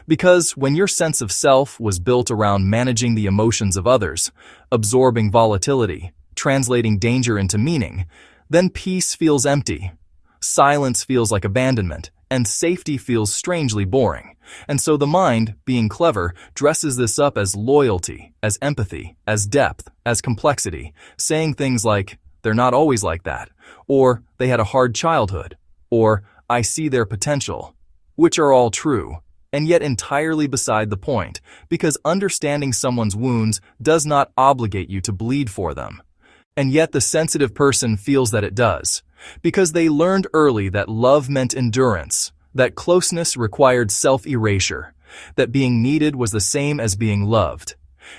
Because when your sense of self was built around managing the emotions of others, absorbing volatility, translating danger into meaning, then peace feels empty, silence feels like abandonment, and safety feels strangely boring. And so the mind, being clever, dresses this up as loyalty, as empathy, as depth, as complexity, saying things like, "They're not always like that," or "They had a hard childhood," or "I see their potential," which are all true, and yet entirely beside the point, because understanding someone's wounds does not obligate you to bleed for them. And yet the sensitive person feels that it does, because they learned early that love meant endurance, that closeness required self-erasure, that being needed was the same as being loved.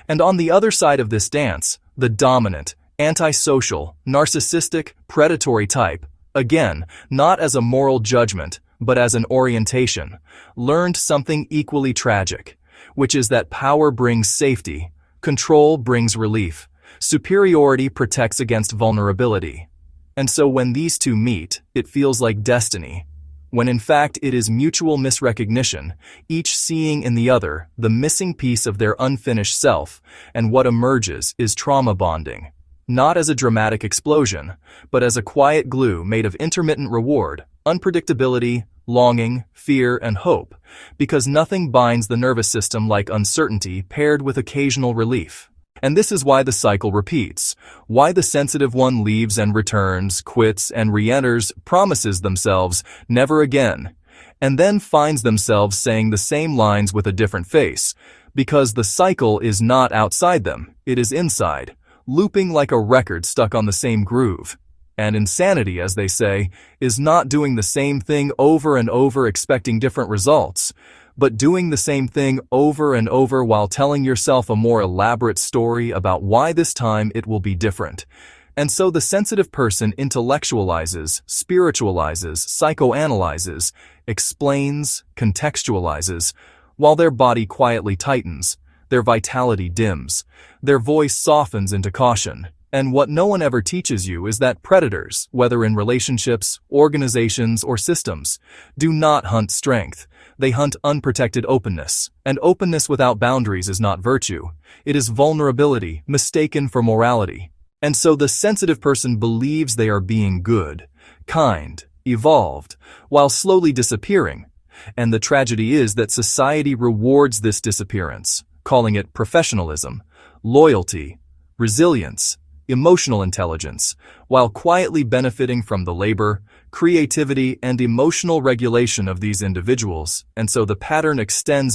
And on the other side of this dance, the dominant, antisocial, narcissistic, predatory type, again, not as a moral judgment, but as an orientation, learned something equally tragic, which is that power brings safety, control brings relief, superiority protects against vulnerability. And so when these two meet, it feels like destiny, when in fact it is mutual misrecognition, each seeing in the other the missing piece of their unfinished self, and what emerges is trauma bonding. Not as a dramatic explosion, but as a quiet glue made of intermittent reward, unpredictability, longing, fear, and hope, because nothing binds the nervous system like uncertainty paired with occasional relief. And this is why the cycle repeats, why the sensitive one leaves and returns, quits and re-enters, promises themselves never again, and then finds themselves saying the same lines with a different face, because the cycle is not outside them, it is inside, looping like a record stuck on the same groove. And insanity, as they say, is not doing the same thing over and over expecting different results, but doing the same thing over and over while telling yourself a more elaborate story about why this time it will be different. And so the sensitive person intellectualizes, spiritualizes, psychoanalyzes, explains, contextualizes, while their body quietly tightens, their vitality dims, their voice softens into caution. And what no one ever teaches you is that predators, whether in relationships, organizations, or systems, do not hunt strength. They hunt unprotected openness, and openness without boundaries is not virtue. It is vulnerability, mistaken for morality. And so the sensitive person believes they are being good, kind, evolved, while slowly disappearing. And the tragedy is that society rewards this disappearance, calling it professionalism, loyalty, resilience, emotional intelligence, while quietly benefiting from the labor, creativity, and emotional regulation of these individuals, and so the pattern extends